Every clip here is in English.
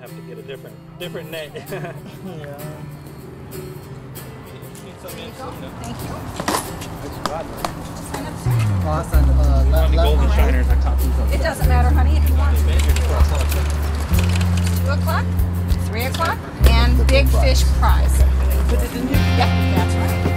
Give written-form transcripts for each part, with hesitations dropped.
have to get a different net. Yeah. Thank you. On the golden shiners, I caught these up. It doesn't matter, honey, if you want. 2 o'clock, 3 o'clock, and big fish prize. Put it in here? Yep, that's right.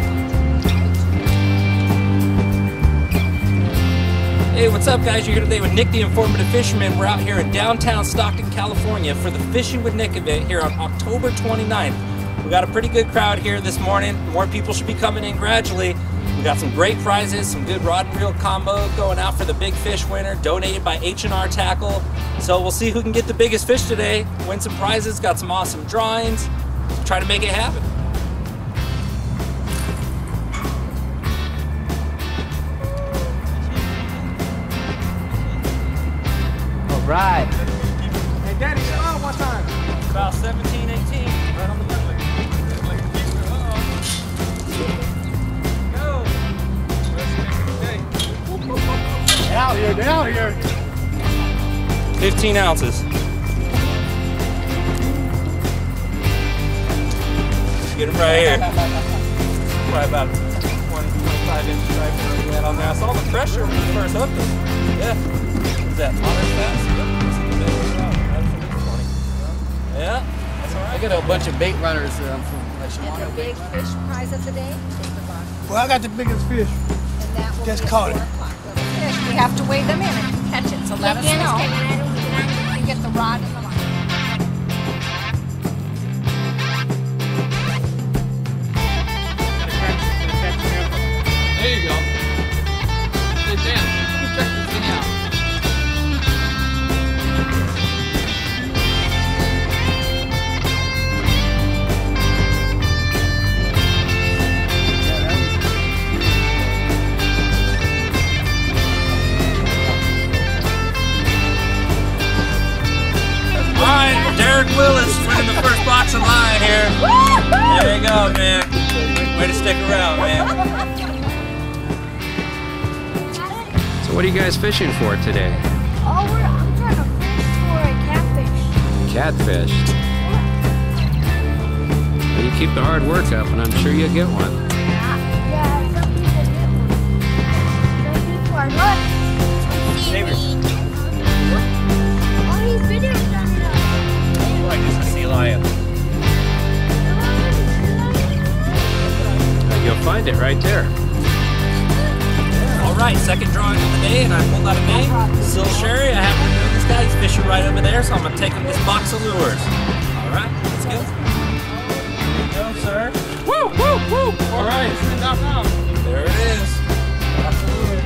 Hey, what's up, guys? You're here today with Nick the Informative Fisherman. We're out here in downtown Stockton, California for the Fishing with Nick event here on October 29th. We got a pretty good crowd here this morning. More people should be coming in gradually. We got some great prizes, some good rod and reel combo going out for the big fish winner, donated by H&R Tackle. So we'll see who can get the biggest fish today, win some prizes, got some awesome drawings. Try to make it happen. All right. Hey, Daddy, smile one time. About 17, 18, right on the money. Out here, down here. 15 ounces. Get it right here. Probably about 20, 25 inches right there on there. I saw the pressure when you first hooked it. Yeah. Is that otter fast? Yeah. That's all right. I got a bunch of bait runners from And the big fish prize of the day is the box. Well, I got the biggest fish. And that will Just be caught at it. 4 o'clock. Little fish. We have to weigh them in and catch it, so let us know. You get the rod and the line. There you go. Hey, Dan, check this thing out. All right, Derek Willis winning the first box of line here. There you go, man. Way to stick around, man. So what are you guys fishing for today? Oh, I'm trying to fish for a catfish. Catfish. Well, you keep the hard work up and I'm sure you'll get one. Yeah, some people get one. Some people are not. All these videos coming up. Like it's a sea lion. You'll find it right there. All right, second drawing of the day, and I pulled out a name, Sil Sherry. I happen to know this guy. He's fishing right over there, so I'm going to take him this box of lures. All right, let's go. There you go, sir. Woo, woo, woo. All right, there it is. Box of lures.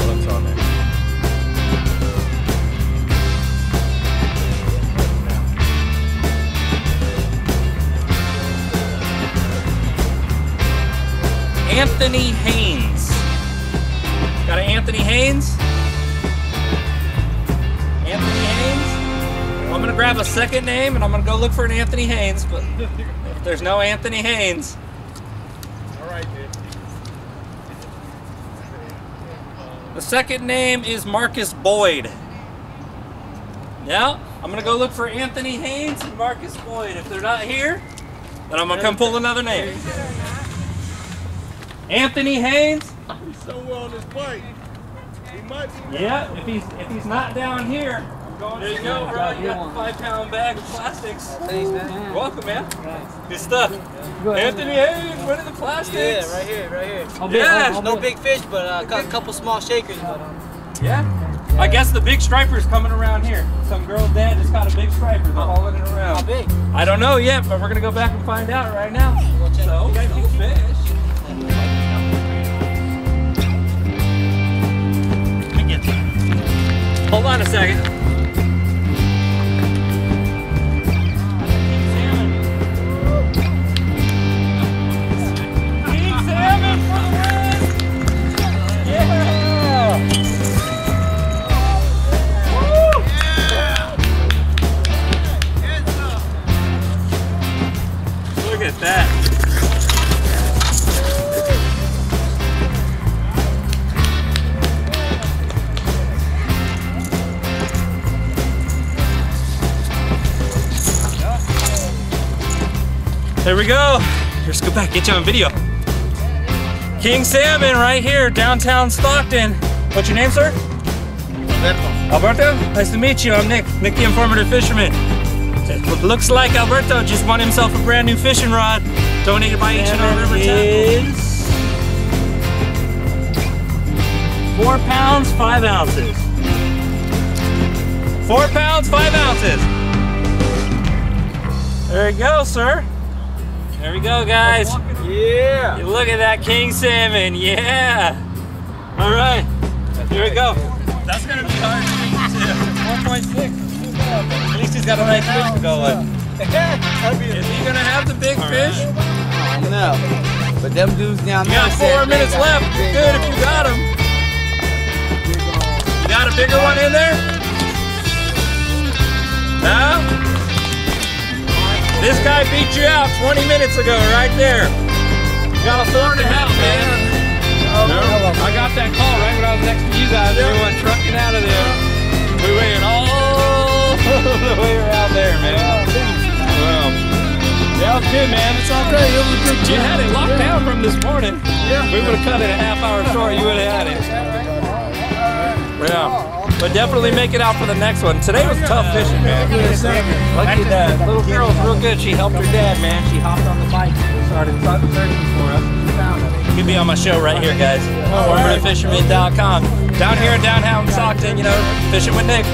What's on there? Anthony Haynes. Got an Anthony Haynes? Anthony Haynes? I'm gonna grab a second name and I'm gonna go look for an Anthony Haynes, but if there's no Anthony Haynes. All right, dude. The second name is Marcus Boyd. Yeah, I'm gonna go look for Anthony Haynes and Marcus Boyd. If they're not here, then I'm gonna come pull another name. Anthony Haynes? He's somewhere on this bike. He might be. Yeah, if he's not down here, there you go, bro. You got the 5-pound bag of plastics. Thanks, man. You're welcome, man. Good stuff. Anthony Haynes, winning the plastics. Yeah, right here, right here. Yeah. No big fish, but a couple small shakers. But, Yeah. I guess the big striper's coming around here. Some girl's dad just got a big striper. They're hauling it around. how big? I don't know yet, but we're gonna go back and find out right now. So, we got a big fish. Let me get that. Hold on a second. King salmon for the win! Yeah! Look at that. There we go. Let's go back, get you on video. King Salmon right here, downtown Stockton. What's your name, sir? Alberto? Nice to meet you. I'm Nick the Informative Fisherman. It looks like Alberto just won himself a brand new fishing rod donated by H&R River Tackle. 4 pounds, 5 ounces. 4 pounds, 5 ounces. There you go, sir. There we go, guys. Yeah. Look at that king salmon. Yeah. All right. Here we go. That's gonna be hard to do. 4.6. At least he's got a nice fish to go with. Is he gonna have the big fish? No. But them dudes down You there. got 4 minutes left. Good if you got him. You got a bigger one in there? No? This guy beat you out 20 minutes ago, right there. You got a 4.5, man. I got that call right when I was next to you guys. We went trucking out of there. We went all the way around there, man. Well, that was good, man. It's all great. It was a good job. You had it locked down from this morning. Yeah. We would have cut it a half hour short. You would have had it. Yeah. But definitely make it out for the next one. Today was tough fishing, man. Lucky that little girl was real good. She helped her dad, man. She hopped on the bike and started searching for us. You'll be on my show right here, guys. InformativeFisherman.com. Down here in downtown Stockton, you know, fishing with Nick.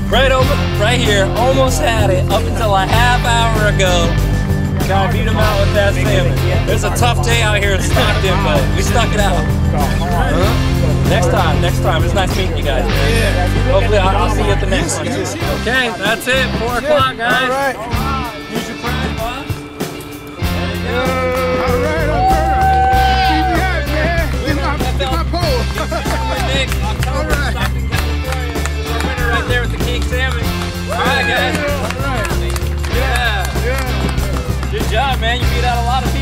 Right over, right here. Almost had it up until a half hour ago. Gotta beat him out with that salmon. It's a tough day out here in Stockton, but we stuck it out. Next time. It's nice meeting you guys. Hopefully I'll see you at the next one. Okay, that's it. 4 o'clock, guys. All right. Use your prize, boss. There you go. All right, keep me out, man. Get my pole. Nick, October, Stockton, California. This is our winner right there with the king salmon. All right, guys. All right. Yeah. Good job, man. You beat out a lot of people.